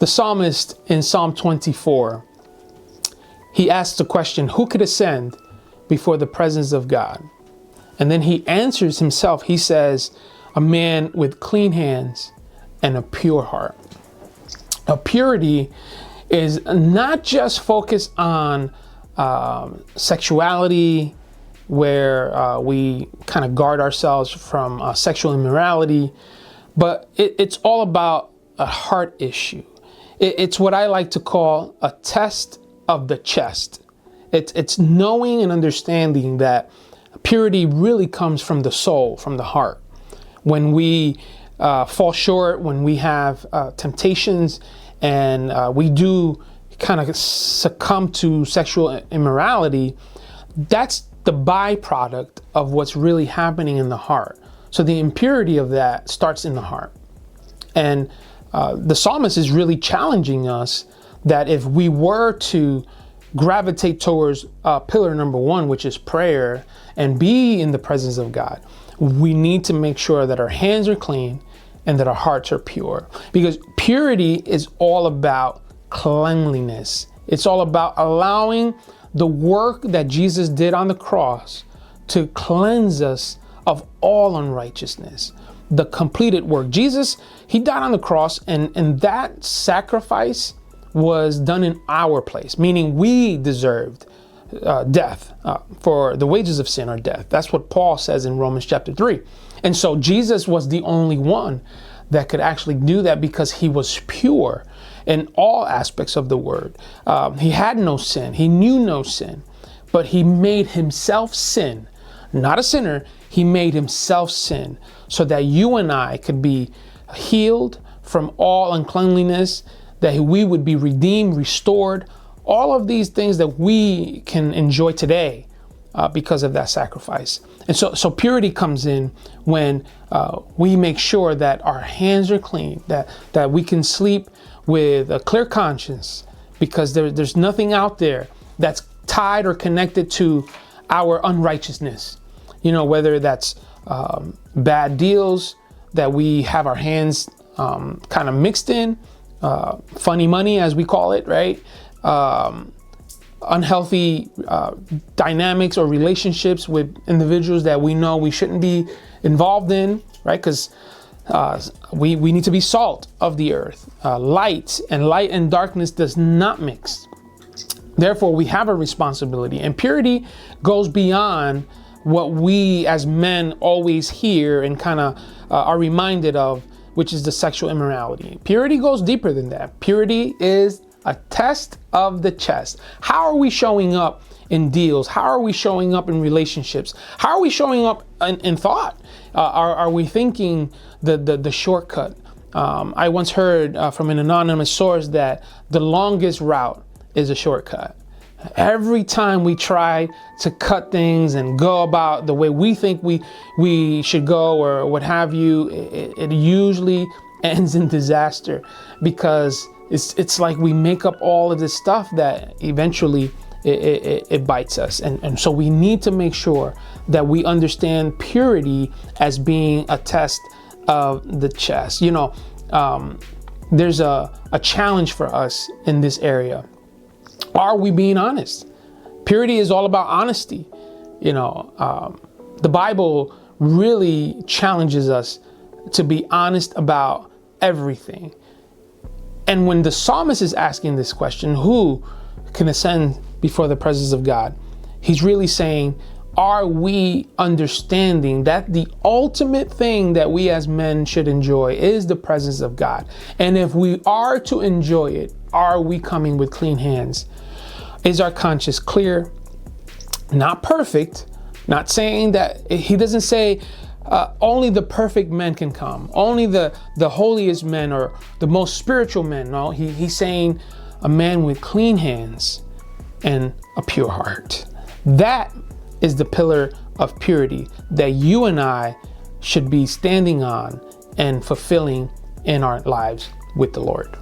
The psalmist in Psalm 24, he asks the question, who could ascend before the presence of God? And then he answers himself. He says, a man with clean hands and a pure heart. A purity is not just focused on sexuality, where we kind of guard ourselves from sexual immorality, but it's all about a heart issue. It's what I like to call a test of the chest. It's knowing and understanding that purity really comes from the soul, from the heart. When we fall short, when we have temptations, and we do kind of succumb to sexual immorality, that's the byproduct of what's really happening in the heart. So the impurity of that starts in the heart. And the psalmist is really challenging us that if we were to gravitate towards pillar number one, which is prayer, and be in the presence of God, we need to make sure that our hands are clean and that our hearts are pure. Because purity is all about cleanliness. It's all about allowing the work that Jesus did on the cross to cleanse us of all unrighteousness. The completed work. Jesus, he died on the cross, and that sacrifice was done in our place, meaning we deserved death, for the wages of sin are death. That's what Paul says in Romans chapter 3. And so Jesus was the only one that could actually do that because he was pure in all aspects of the word. He had no sin. He knew no sin, but he made himself sin. Not a sinner. He made himself sin so that you and I could be healed from all uncleanliness, that we would be redeemed, restored, all of these things that we can enjoy today because of that sacrifice. And so purity comes in when we make sure that our hands are clean, that we can sleep with a clear conscience, because there's nothing out there that's tied or connected to our unrighteousness. You know, whether that's bad deals that we have our hands kind of mixed in, funny money, as we call it, right? Unhealthy dynamics or relationships with individuals that we know we shouldn't be involved in, right? Because we need to be salt of the earth. Light and darkness does not mix. Therefore, we have a responsibility, and purity goes beyond what we as men always hear and kind of are reminded of, which is the sexual immorality. Purity goes deeper than that. Purity is a test of the chest. How are we showing up in deals? How are we showing up in relationships? How are we showing up in thought? Are we thinking the shortcut? I once heard from an anonymous source that the longest route is a shortcut. Every time we try to cut things and go about the way we think we should go or what have you, it usually ends in disaster, because it's like we make up all of this stuff that eventually it bites us. And so we need to make sure that we understand purity as being a test of the chest. You know, there's a challenge for us in this area. Are we being honest? Purity is all about honesty. You know, the Bible really challenges us to be honest about everything. And when the psalmist is asking this question, who can ascend before the presence of God? He's really saying, are we understanding that the ultimate thing that we as men should enjoy is the presence of God? And if we are to enjoy it, are we coming with clean hands? Is our conscience clear? Not perfect. Not saying that, he doesn't say only the perfect men can come. Only the holiest men or the most spiritual men. No, he's saying a man with clean hands and a pure heart. That is the pillar of purity that you and I should be standing on and fulfilling in our lives with the Lord.